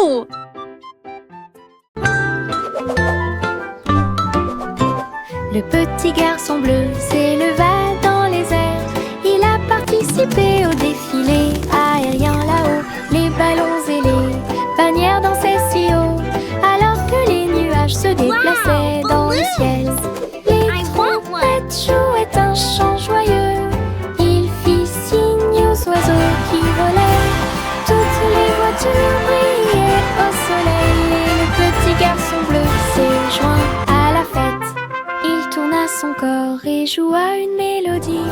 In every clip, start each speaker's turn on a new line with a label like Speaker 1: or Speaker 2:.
Speaker 1: Wouhou!
Speaker 2: Le petit garçon bleu s'éleva dans les airs. Il a participé au défilé aérien là-haut. Les ballons et les bannières dansaient si haut, alors que les nuages se déplaçaient dans le ciel. Les trompettes jouaient un chant joyeux. Il fit signe aux oiseaux qui volaient. Toutes les voitures brillaient au soleil. Et le petit garçon bleu s'est joint à la fête. Il tourna son corps et joua une mélodie.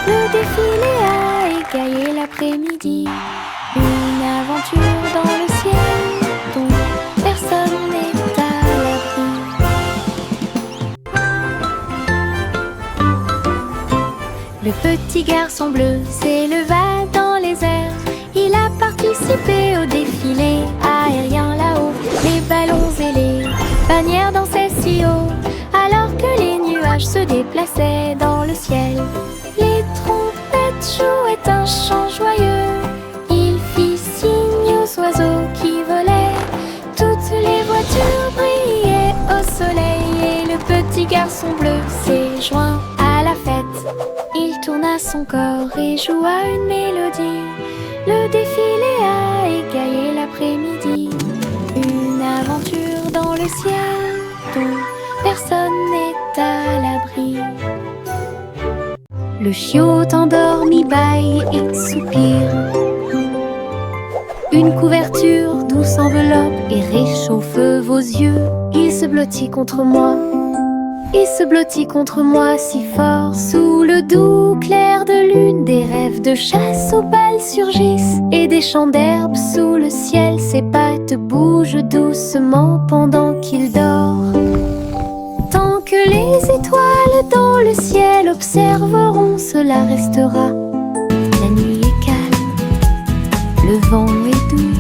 Speaker 2: Le défilé a égayé l'après-midi. Une aventure dans le ciel dont personne n'est à l'abri. Le petit garçon bleu s'éleva dans les airs. Il a participé au défilé aérien là-haut. Les ballons et les bannières dansaient si haut, alors que les nuages se déplaçaient dans le ciel. Les trompettes jouaient un chant joyeux. Il fit signe aux oiseaux qui volaient. Toutes les voitures brillaient au soleil. Et le petit garçon bleu s'est joint à la fête. Il tourna son corps et joua une mélodie. Le défilé a égayé l'après-midi. Une aventure dans le ciel dont personne n'est à l'abri. Le chiot endormi bâille et soupire. Une couverture douce enveloppe et réchauffe vos yeux. Il se blottit contre moi. Il se blottit contre moi si fort. Sous le doux clair de lune, des rêves de chasse aux balles surgissent. Et des champs d'herbe sous le ciel, ses pattes bougent doucement pendant qu'il dort. Tant que les étoiles dans le ciel observeront, cela restera. La nuit est calme, le vent est doux,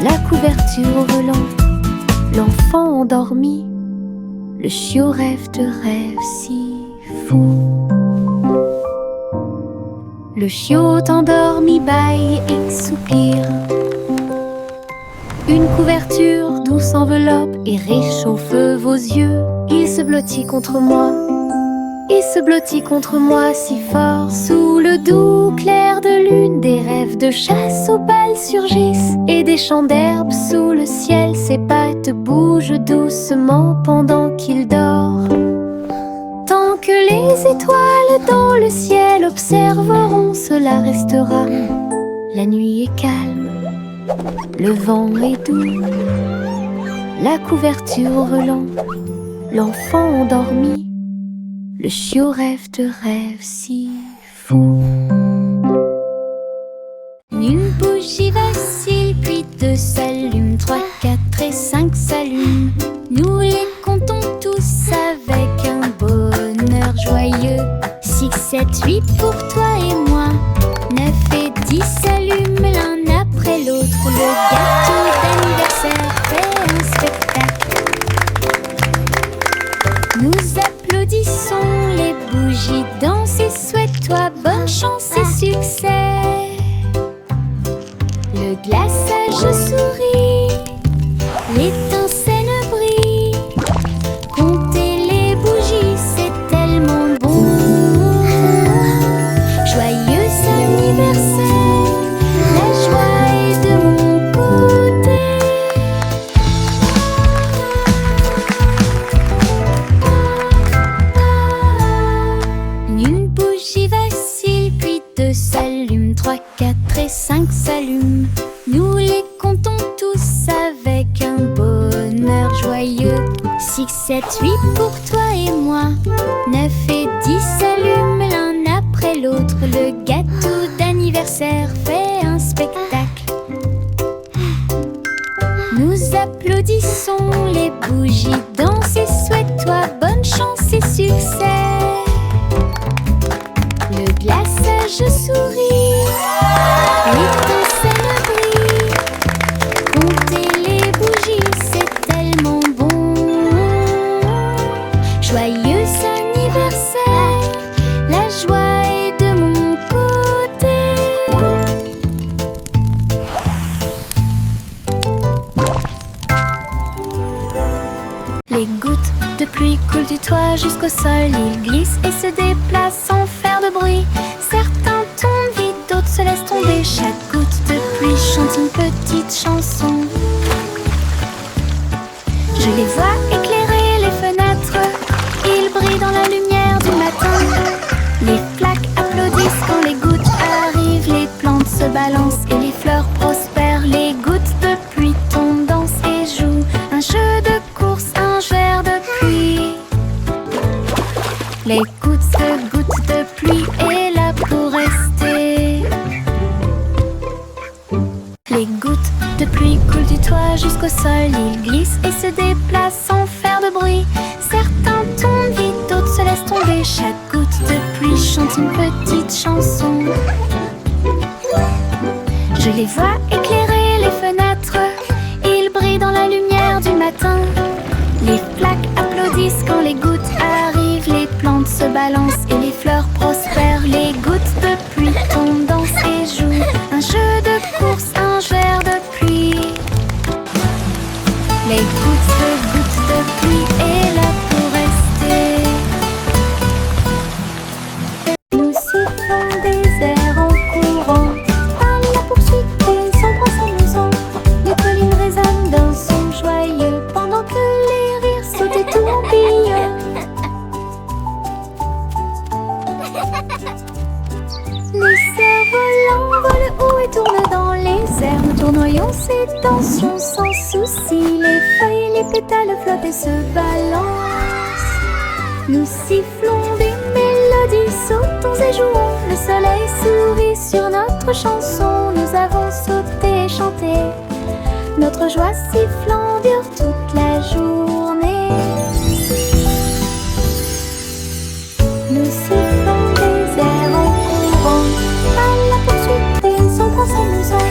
Speaker 2: la couverture au relent, l'enfant endormi. Le chiot rêve de rêves si fous. Le chiot endormi bâille et soupire. Une couverture douce enveloppe et réchauffe vos yeux. Il se blottit contre moi. Il se blottit contre moi si fort. Sous le doux clair de lune, des rêves de chasse aux balles surgissent. Et des champs d'herbe sous le ciel, ses pattes bougent doucement pendant qu'il dort. Tant que les étoiles dans le ciel observeront, cela restera. La nuit est calme, le vent est doux, la couverture au relent, l'enfant endormi. Le chiot rêve de rêves si fous. Une bougie vacille, puis deux s'allument, 3, 4 et 5 s'allument. Nous les comptons tous avec un bonheur joyeux. 6, 7, 8 pour toi et moi. 9 et 10 s'allument l'un après l'autre. Le gâteau d'anniversaire fait un spectacle. Nous applaudissons, les bougies dansent et souhaite-toi bonne chance et succès. Le glaçage sourit, l'étincelle brille. Compter les bougies, c'est tellement bon. Joyeux anniversaire, la joie est de mon côté. Une bougie vacille, puis deux s'allument, 3, 4 et 5 s'allument. Nous les comptons tous avec un bonheur joyeux. 6, 7, 8 pour toi et moi. 9 et 10 s'allument l'un après l'autre. Le gâteau d'anniversaire fait un spectacle. Nous applaudissons, les bougies dansent et souhaite-toi bonne chance et succès. Le glaçage sourit, l'étincelle brille. Compter les bougies, c'est tellement bon. Joyeux anniversaire, la joie est de mon côté. pluie coulent du toit jusqu'au sol. Ils glissent et se déplacent sans faire de bruit. Certains tombent vite, d'autres se laissent tomber. Chaque goutte de pluie chante une petite chanson. Je les vois éclairer les fenêtres. Ils brillent dans la lumière du matin. Les flaques applaudissent quand les gouttes arrivent. Les plantes se balancent et les fleurs prospèrent. Les gouttes de pluie tombent, dansent et jouent. Un jeu de course, un verre de pluie. Les gouttes de pluie est là pour rester. Les gouttes de pluie coulent du toit jusqu'au sol. Ils glissent et se déplacent sans faire de bruit. Certains tombent vite, d'autres se laissent tomber. Chaque goutte de pluie chante une petite chanson. Je les vois éclairer les fenêtres. Ils brillent dans la lumière du matin. Les flaques applaudissent quand les gouttes arrivent. Les plantes se balancent et les fleurs prospèrent. Les gouttes de pluie tombent, dansent et jouent. Un jeu de course, un verre de pluie. Les gouttes de pluie est là pour rester. Nous sifflons des airs en courant, à la poursuite des ombres s'amusant. Les collines résonnent d'un son joyeux, pendant que les rires sautent et tourbillonnent. Les cerfs-volants volent haut et tournent dans les airs. Nous tournoyons ces tensions sans souci. Les feuilles, les pétales flottent et se balancent. Nous sifflons des mélodies, sautons et jouons. Le soleil sourit sur notre chanson. Nous avons sauté et chanté. Notre joie sifflant dure toute la journée. Nous sifflons des airs en courant, à la poursuite des ombres s'amusant.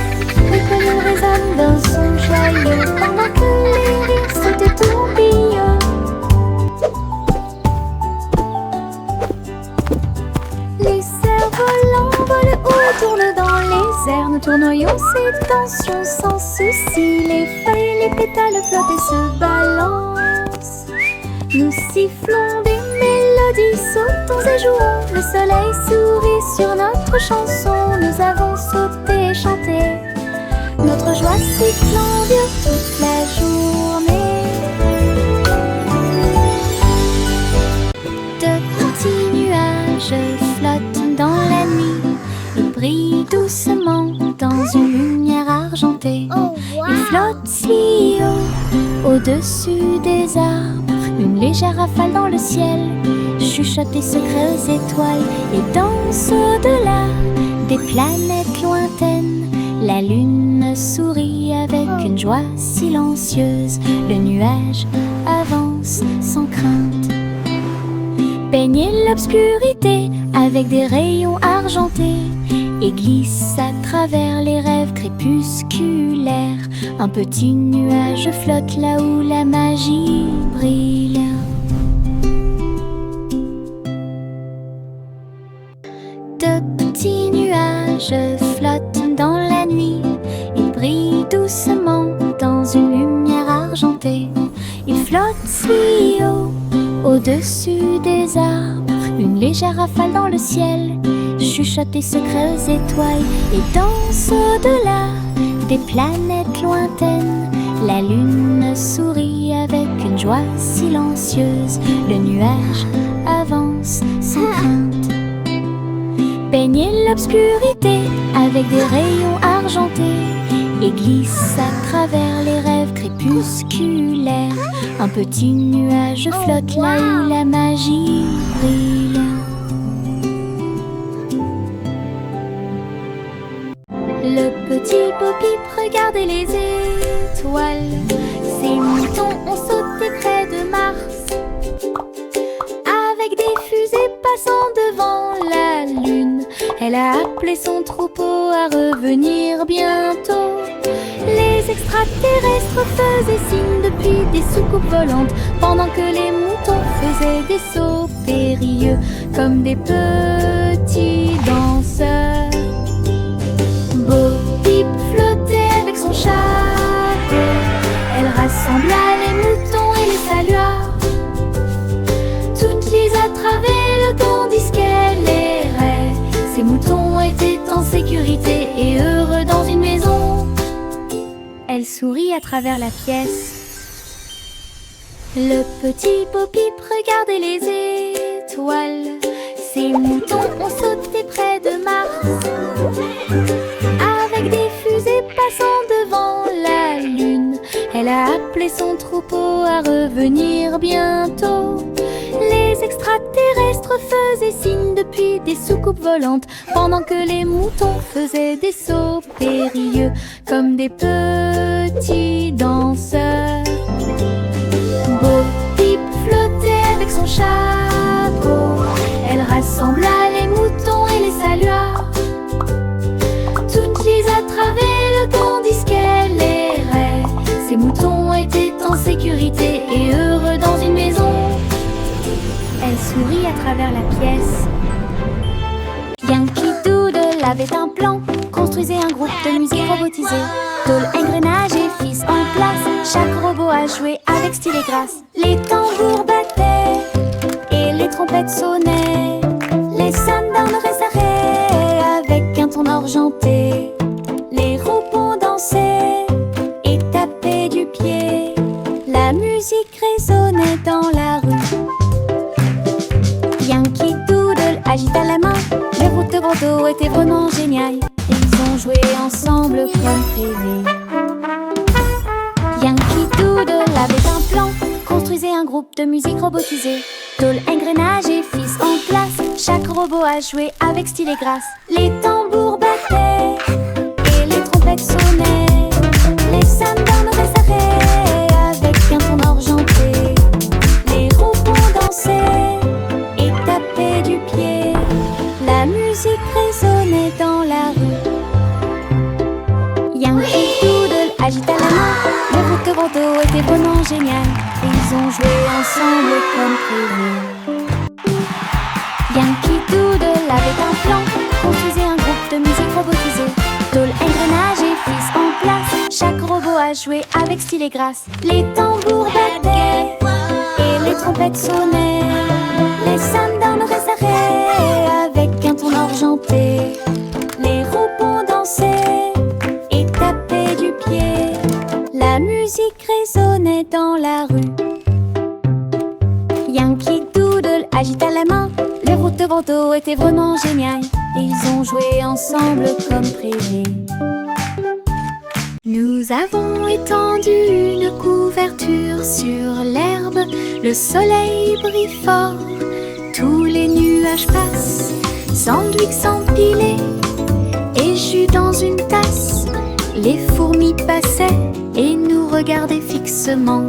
Speaker 2: Les collines résonnent d'un son joyeux, pendant que les rires sautent et tourbillonnent. Les cerfs-volants volent haut et tournent dans les airs. Nous tournoyons ces tensions sans souci. Les feuilles, les pétales flottent et se balancent. Nous sifflons des mélodies, sautons et jouons. Le soleil sourit sur notre chanson. Nous avons sauté et chanté. Notre joie sifflant dure toute la journée. De petits nuages flottent dans la nuit. Ils brillent doucement dans une lumière argentée. Ils flottent si haut, au-dessus des arbres. Une légère rafale dans le ciel chuchote des secrets aux étoiles. Et dansent au-delà des planètes lointaines. La lune sourit avec une joie silencieuse. Le nuage avance sans crainte. Baigne l'obscurité avec des rayons argentés et glisse à travers les rêves crépusculaires. Un petit nuage flotte là où la magie brille. De petits nuages flottent dans la nuit. Ils brillent doucement dans une lumière argentée. Ils flottent si haut, au-dessus des arbres. Une légère rafale dans le ciel chuchote des secrets aux étoiles. Et dansent au-delà des planètes lointaines. La lune sourit avec une joie silencieuse. Le nuage avance sans crainte. Baigne l'obscurité avec des rayons argentés et glisse à travers les rêves crépusculaires. Un petit nuage flotte là où la magie brille. Le petit Bo-Peep regardait les étoiles. Ces moutons ont sauté près de Mars, avec des fusées passant devant la lune. Elle a appelé son troupeau à revenir bientôt. Les extraterrestres faisaient signe depuis des soucoupes volantes, pendant que les moutons faisaient des sauts périlleux comme des petits danseurs. Bo-Peep flottait avec son chapeau. Elle rassembla les moutons et les salua. sourit à travers la pièce. Le petit Bo-Peep regardait les étoiles. Ces moutons ont sauté près de Mars, avec des fusées passant devant la Lune. Elle a appelé son troupeau à revenir bientôt. Les extraterrestres faisaient signe depuis des soucoupes volantes, pendant que les moutons faisaient des sauts périlleux comme des petits danseurs. Bo-Peep flottait avec son chapeau. Elle rassembla les moutons et les salua. Toutes les attravaient le tandis qu'elle errait. Ces moutons étaient en sécurité et heureux dans une maison. Elle sourit à travers la pièce. Yankee Doodle avait un plan, construisait un groupe de musique robotisé. Tôle, engrenage et fils en place, chaque robot a joué avec style et grâce. Les tambours battaient et les trompettes sonnaient. Les sundowns s'arrêtaient avec un ton argenté. Les robots dansaient et tapaient du pied. La musique résonnait dans la rue. Yankee Doodle agita la main. Le groupe de Bordeaux était vraiment génial. Ils ont joué ensemble comme prévu. Yankee Doodle avait un plan, construisait un groupe de musique robotisé. Tôle, engrenage et fils en place, chaque robot a joué avec style et grâce. Les tambours battaient et les trompettes sonnaient. Les sundowns s'arrêtaient avec un ton argenté. Les robots dansaient et tapaient du pied. La musique résonnait dans la rue. Yankee Doodle agita la main. Le groupe de Bordeaux était vraiment génial. Ils ont joué ensemble comme prévu. Yankee Doodle avait un plan, construisait un groupe de musique robotisé. Tôle, engrenage et fils en place, chaque robot a joué avec style et grâce. Les tambours battaient et les trompettes sonnaient. Les sundowns s'arrêtaient avec un ton argenté. Les robots dansaient et tapaient du pied. La musique résonnait dans la rue. Yankee Doodle agita la main. Le groupe de Bordeaux était vraiment génial. Ils ont joué ensemble comme prévu. Nous avons étendu une couverture sur l'herbe. Le soleil brille fort. Tous les nuages passent. Sandwich s'empilait et jus dans une tasse. Les fourmis passaient et nous regardaient fixement.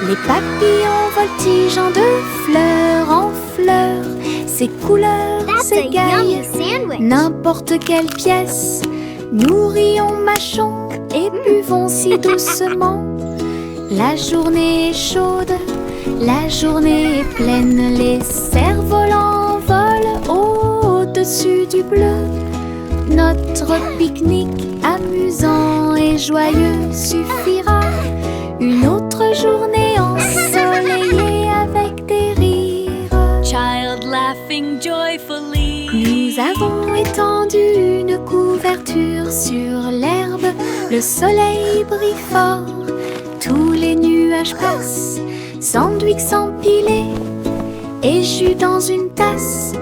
Speaker 2: Les papillons voltigeant de fleur en fleur. Ces couleurs s'égaillent, n'importe quelle pièce. Nous rions, mâchons et buvons si doucement. La journée est chaude, la journée est pleine. Les cerfs-volants volent au-dessus du bleu. Notre pique-nique amusant et joyeux suffira. Une autre journée ensoleillée avec des rires.
Speaker 1: Child laughing joyfully.
Speaker 2: Nous avons étendu une couverture sur l'herbe. Le soleil brille fort. Tous les nuages passent. Sandwich s'empilait et jus dans une tasse.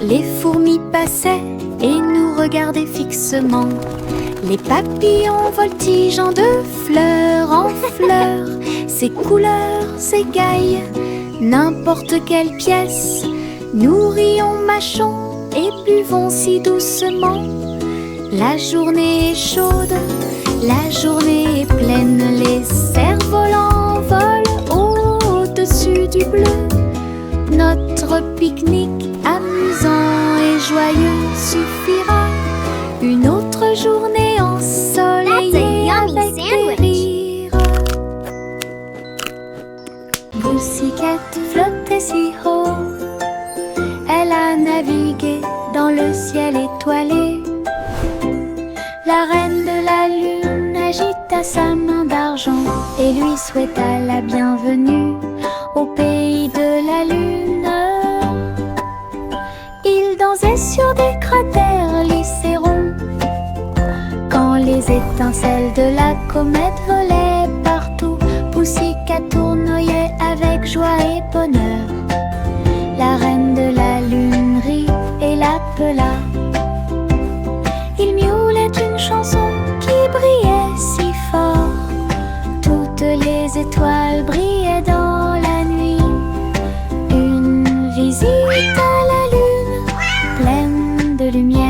Speaker 2: Les fourmis passaient et nous regardaient fixement. Les papillons voltigeant de fleur en fleur. Ces couleurs s'égaillent, n'importe quelle pièce. Nous rions, mâchons et buvons si doucement. La journée est chaude, la journée est pleine. Les cerfs-volants volent au-dessus du bleu. Notre pique-nique amusant et joyeux suffira. Une autre journée ensoleillée avec des rires. Pussycat flottait si haut. Elle a navigué dans le ciel étoilé. La reine de la lune agita sa main d'argent et lui souhaita la bienvenue au pays de la lune. Il dansait sur des cratères lycérons quand les étoiles étincelles de la comète volaient partout. Poussicat tournoyait avec joie et bonheur. La reine de la lune rit et l'appela. Il miaulait une chanson qui brillait si fort. Toutes les étoiles brillaient dans la nuit. Une visite à la lune pleine de lumière.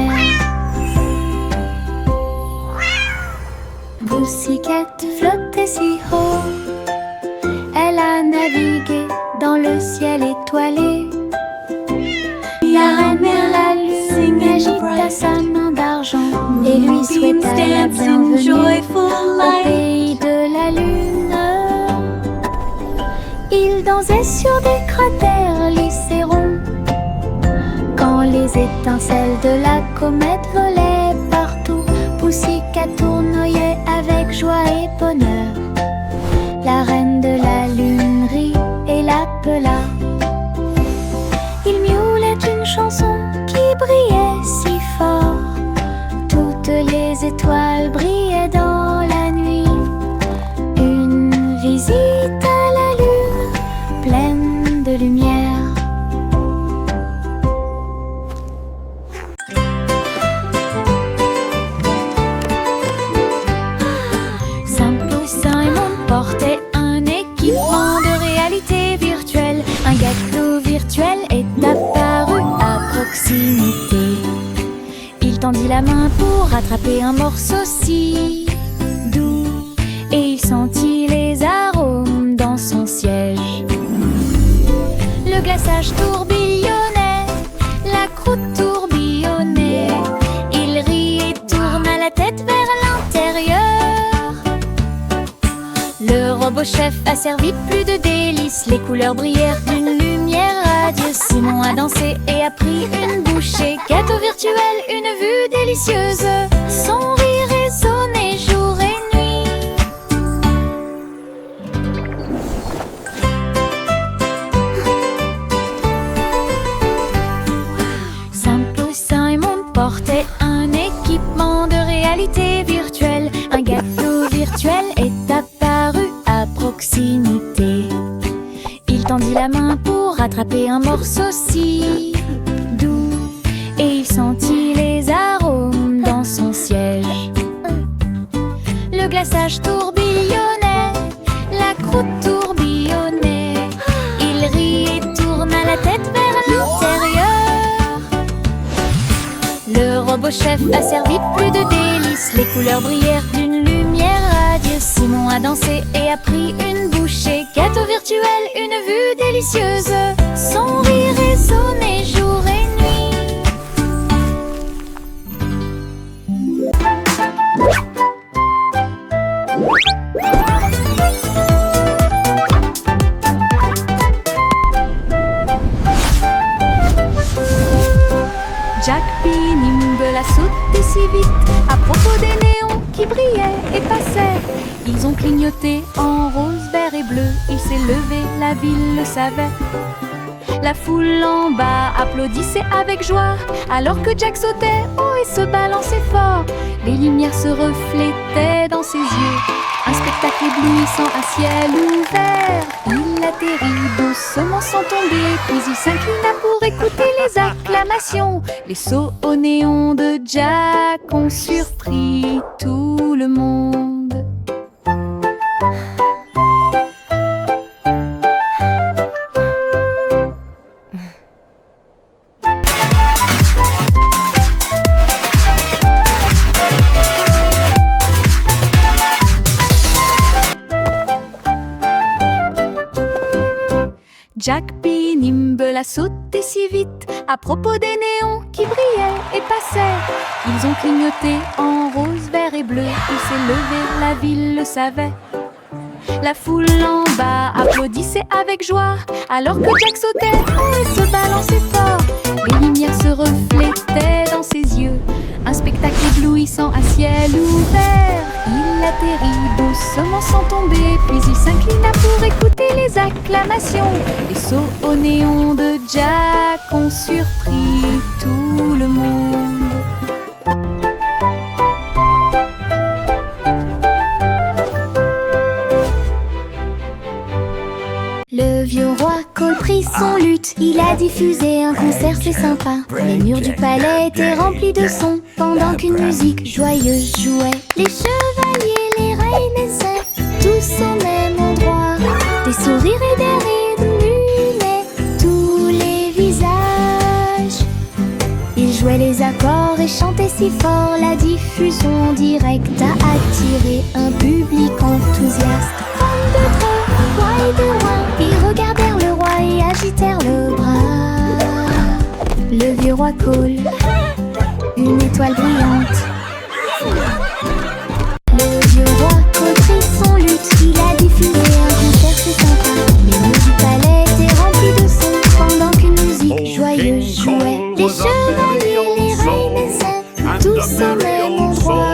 Speaker 2: Poussicat flottait si haut. Elle a navigué dans le ciel étoilé. La reine de la lune agita sa main d'argent et lui souhaita la bienvenue au pays de la lune. Il dansait sur des cratères lycérons quand les étincelles de la comète volaient partout. Poussicat tournoyait avec joie et bonheur. La reine de la lune rit et l'appela. Il miaulait une chanson qui brillait si fort. Toutes les étoiles brillaient dans la nuit. Une visite à la lune pleine de lumière. Saint-Simon portait un équipement de réalité virtuelle. Un gâteau virtuel est apparu à proximité. Il tendit la main pour attraper un morceau si doux et il sentit les arômes dans son siège. Le glaçage tourbillonnait, la croûte tourbillonnait. Il rit et tourna la tête vers l'intérieur. Le robot chef a servi plus de délices. Les couleurs brillèrent d'une lumière radieuse. Simon a dansé et a pris une bouchée. Gâteau virtuel, une vue délicieuse. Son rire résonnait jour et nuit. Saint-Simon portait un équipement de réalité virtuelle. Un gâteau virtuel est apparu à proximité. Il tendit la main pour attraper un morceau si doux et il sentit les arômes dans son siège. Le glaçage tourbillonnait, la croûte tourbillonnait. Il rit et tourna la tête vers l'intérieur. Le robot chef a servi plus de délices. Les couleurs brillèrent d'une lumière radieuse. Simon a dansé et a pris une bouchée. Gâteau virtuel, une vue délicieuse. Son rire résonnait jour et nuit.
Speaker 1: Jack P. Nimble a sauté si vite à propos des néons qui brillaient et passaient. Ils ont clignoté en rose, vert et bleu. Il s'est levé, la ville le savait. La foule en bas applaudissait avec joie alors que Jack sautait haut et se balançait fort. Les lumières se reflétaient dans ses yeux. Un spectacle éblouissant à ciel ouvert. Il atterrit doucement sans tomber, puis il s'inclina pour écouter les acclamations. Les sauts au néon de Jack ont surpris tout le monde. Jack P. Nimble a sauté si vite à propos des néons qui brillaient et passaient. Ils ont clignoté en rose, vert et bleu. Il s'est levé, la ville le savait. La foule en bas applaudissait avec joie alors que Jack sautait haut et se balançait fort. Les lumières se reflétaient dans ses yeux. Un spectacle éblouissant à ciel ouvert. Il atterrit doucement sans tomber, puis il s'inclina pour écouter les acclamations. Les sauts au néon de Jack ont surpris tout le monde.
Speaker 2: pris son luth, il a diffusé un concert, c'est sympa. Les murs du palais étaient remplis de sons, pendant qu'une musique joyeuse jouait. Les chevaliers, les reines essaient, tous au même endroit. Des sourires et des rires illuminaient tous les visages. Ils jouaient les accords et chantaient si fort, la diffusion en direct a attiré un public enthousiaste. Femmes de trop, roi et de loin, ils regardèrent le roi et agitèrent le bras. Le vieux roi Cole, une étoile brillante. Le vieux roi Cole prit son luth, il a diffusé un concert, c'est sympa. Les murs du palais étaient remplis de sons, pendant qu'une musique joyeuse jouait. Les chevaliers, les reines essaient, tous au même endroit.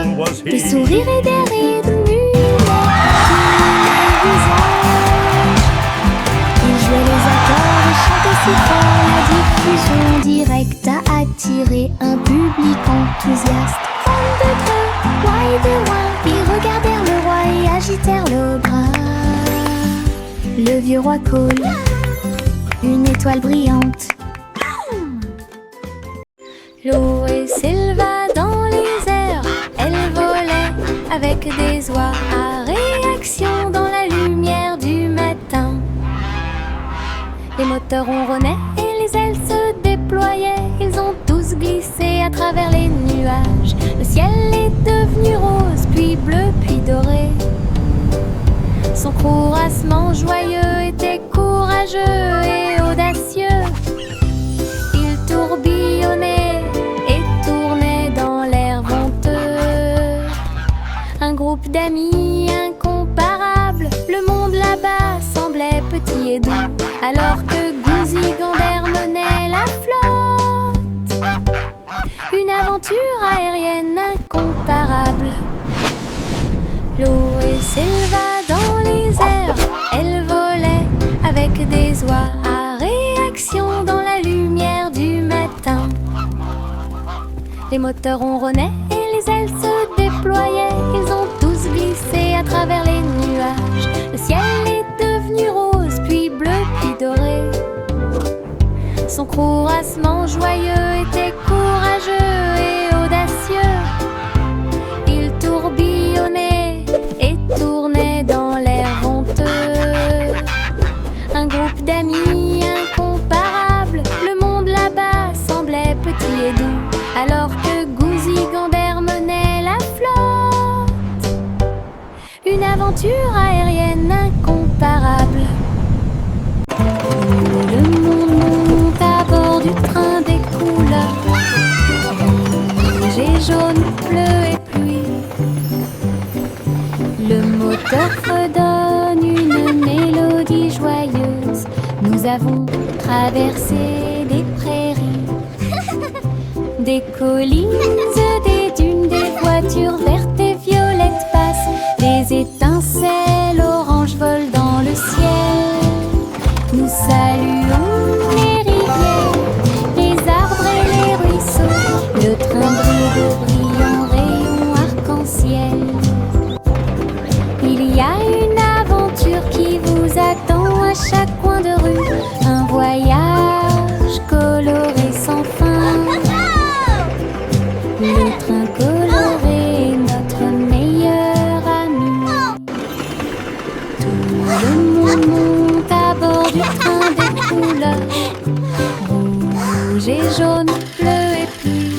Speaker 2: Des sourires et des rires illuminaient tous les visages. Ils jouaient les accords et chantaient si fort, la diffusion directe a attiré un public enthousiaste. Femmes de près, roi et de loin, ils regardèrent le roi et agitèrent le bras. Le vieux roi Cole, une étoile brillante. L'eau s'éleva dans les airs, elle volait avec des oies à réaction dans la lumière du matin. Les moteurs ronronnaient et les ailes se déployaient, ils ont tous glissé à travers les nuages. Le ciel est devenu rose, puis bleu, puis doré. Son courassement joyeux était courageux et audacieux. Il tourbillonnait et tournait dans l'air venteux. Un groupe d'amis incomparables, le monde là-bas semblait petit et doux, alors que Gouzi Gander menait la flotte. Une aventure aérienne incomparable. L'eau s'éleva dans les airs, elle volait avec des oies à réaction dans la lumière du matin. Les moteurs ronronnaient et les ailes se déployaient, ils ont tous glissé à travers les nuages. Le ciel est devenu rose, puis bleu, puis doré. Son courassement joyeux était courageux et audacieux. Il tourbillonnait et tournait dans l'air venteux. Un groupe d'amis incomparables, le monde là-bas semblait petit et doux, alors que Gouzi Gander menait la flotte. Une aventure aérienne incomparable. Le monde monte à bord du train des couleurs, rouge et jaune, bleu et pluie. Le moteur redonne une mélodie joyeuse. Nous avons traversé des prairies, des collines, des dunes, des voitures vertes et violettes passent. Des étincelles oranges volent dans le ciel. Nous saluons les rivières, les arbres et les ruisseaux. Le train brille de brillants rayons arc-en-ciel. Il y a une aventure qui vous attend à chaque coin de rue. Un voyage coloré sans fin. Le train coloré est notre meilleur ami. Tout le monde monte à bord du train des couleurs, rouge et jaune, bleu et pluie.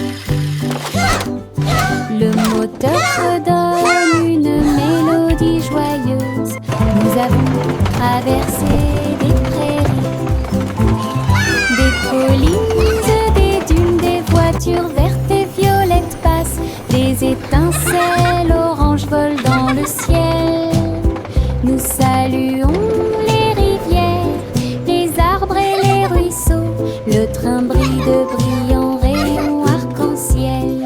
Speaker 2: Le moteur redonne une mélodie joyeuse. Nous avons traversé des prairies, des collines, des dunes, des voitures vertes et violettes passent. Des étincelles oranges volent dans le ciel. Nous saluons les rivières, les arbres et les ruisseaux. Le train brille de brillants rayons arc-en-ciel.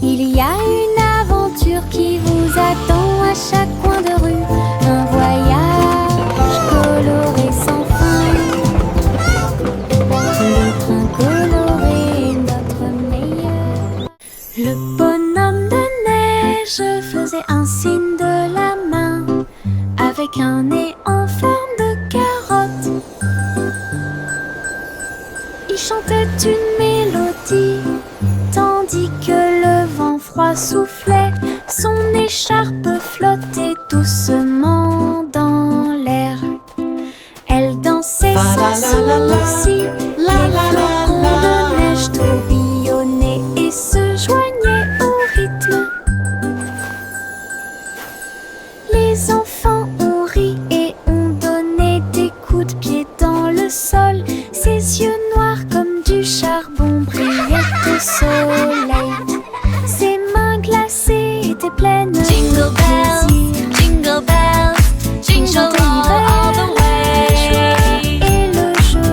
Speaker 2: Il y a une aventure qui vous attend à chaque coin de rue. Un voyage coloré sans fin. Le train coloré est notre meilleur. Le bonhomme de neige faisait un signe de la main avec un nez en forme de carotte. chantait une mélodie, tandis que le vent froid soufflait. Son écharpe flottait doucement dans l'air. Elle dansait sans souci, les flocons de neige tourbillonnaient et se joignaient au rythme. Les enfants ont ri et ont donné des coups de pied dans le sol. Ses yeux noirs comme du charbon brillaient au soleil. Ses mains glacées étaient pleines de
Speaker 3: Jingle bells,
Speaker 2: plaisir.
Speaker 3: jingle bells, jingle all the way.
Speaker 2: Et le jeu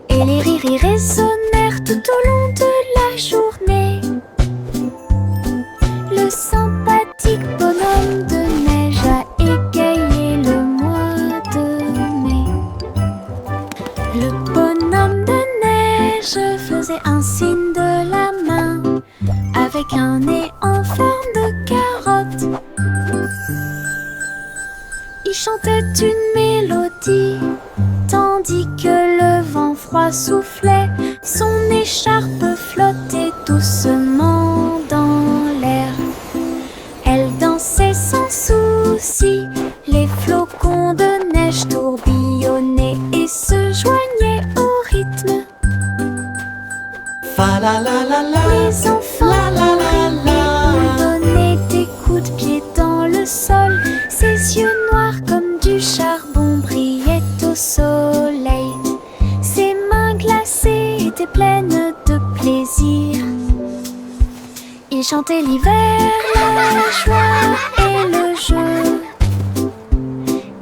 Speaker 2: et les rires résonnèrent tout au long de la journée. Le sympathique bonhomme de neige a égayé le mois de mai. Le bonhomme de neige faisait un signe de la main avec un nez en forme de carotte. Il chantait une mélodie, tandis que le vent froid soufflait. Son écharpe flottait doucement dans l'air. Elle dansait sans souci, les flocons de neige tourbillonnaient et se joignaient au rythme.
Speaker 4: Fa la la la la.
Speaker 2: Les enfants ont donné des coups de pied dans le sol. Ses yeux noirs comme du charbon brillaient au soleil. Ses mains glacées étaient pleines de plaisir. Il chantait l'hiver, la joie et le jeu.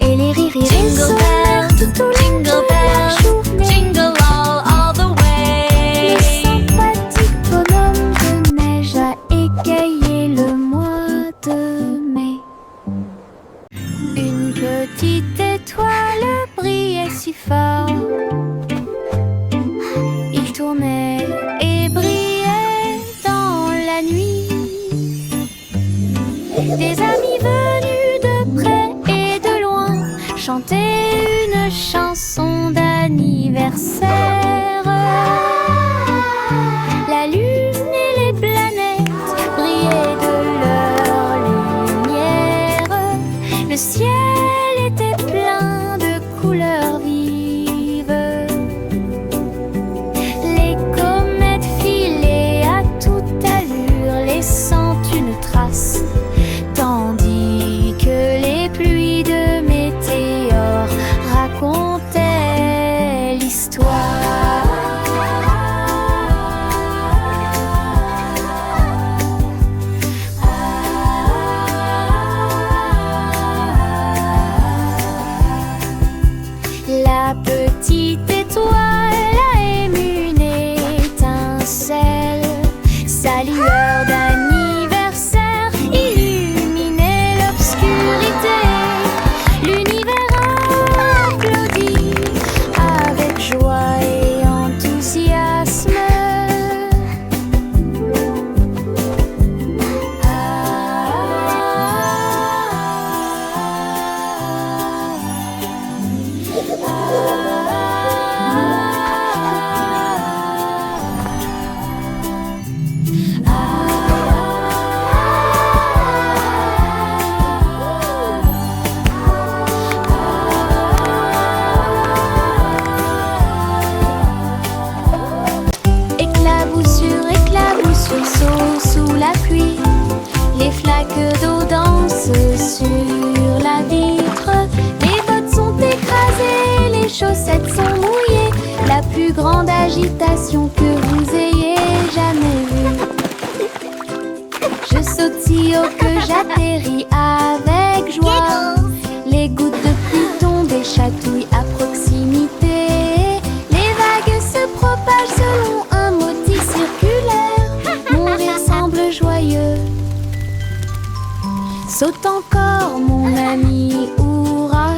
Speaker 2: Et les rires résonnèrent tout au long de la journée.
Speaker 3: Jingle all the
Speaker 2: Le
Speaker 3: way.
Speaker 2: sympathique bonhomme de neige a égayé le mois de mai. Une petite étoile brillait si fort. Il tournait et brillait dans la nuit. Des amis venus de près et de loin chantaient une chanson d'anniversaire. La lune et les planètes brillaient de leur lumière. Le ciel était plein de couleurs vives. Les comètes filaient à toute allure, laissant une trace, tandis que les pluies de météores racontaient chaussettes sont mouillées, la plus grande agitation que vous ayez jamais vue. Je saute si haut que j'atterris avec joie. Les gouttes de pluie tombent et chatouillent à proximité. Les vagues se propagent selon un motif circulaire. Mon rire semble joyeux. Saute encore mon ami, hurrah.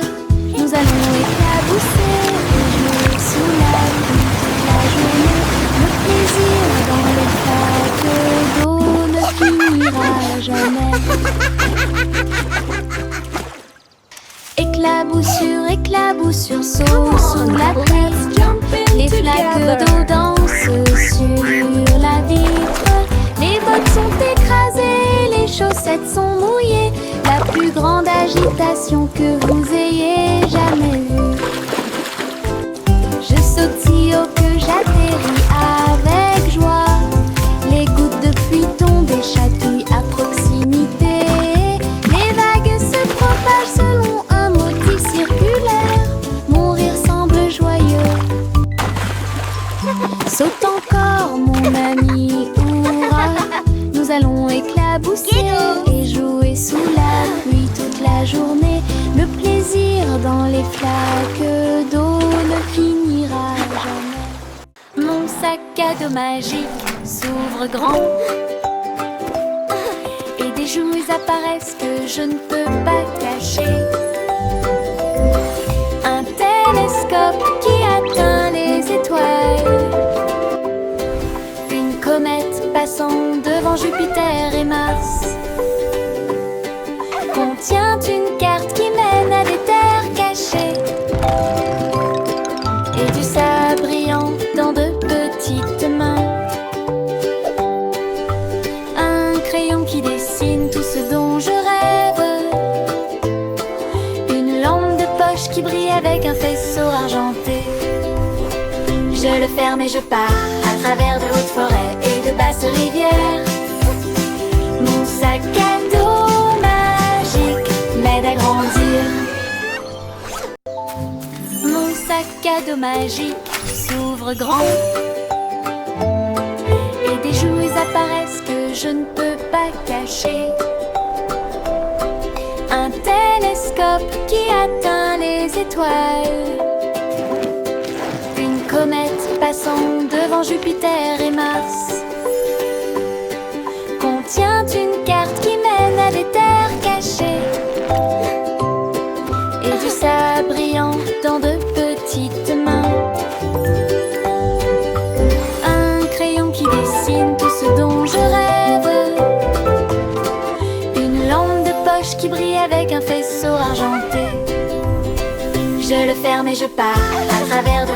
Speaker 2: Nous allons éclabousser et jouer sous la pluie toute la journée. Le plaisir dans les flaques d'eau ne finira jamais. Éclaboussure, éclaboussure, saut sous la pluie. Les flaques d'eau dansent sur la vitre. Les bottes sont écrasées, les chaussettes sont mouillées. La plus grande agitation que vous ayez jamais vue. Je saute si haut que j'atterris avec joie. Les gouttes de pluie tombent et chatouillent à proximité. Les vagues se propagent selon un motif circulaire. Mon rire semble joyeux. Saute encore mon ami, hurrah. Nous allons éclabousser et jouer sous la pluie toute la journée. Le plaisir dans les flaques d'eau ne finira jamais. Mon sac à dos magique s'ouvre grand et des jouets apparaissent que je ne peux pas cacher. Un télescope qui atteint les étoiles. Une comète passant devant Jupiter et Mars. Contient une carte qui mène à des terres cachées. Et du sable brillant dans de petites mains. Un crayon qui dessine tout ce dont je rêve. Une lampe de poche qui brille avec un faisceau argenté. Je le ferme et je pars à travers de hautes forêts et de basses rivières. Mon sac à dos magique m'aide à grandir. Mon sac à dos magique s'ouvre grand et des jouets apparaissent que je ne peux pas cacher. Un télescope qui atteint les étoiles. Une comète passant devant Jupiter et Mars. Contient une carte qui mène à des terres cachées. Et du sable brillant dans de petites mains. Un crayon qui dessine tout ce dont je rêve. Une lampe de poche qui brille avec un faisceau argenté. Je le ferme et je pars à travers de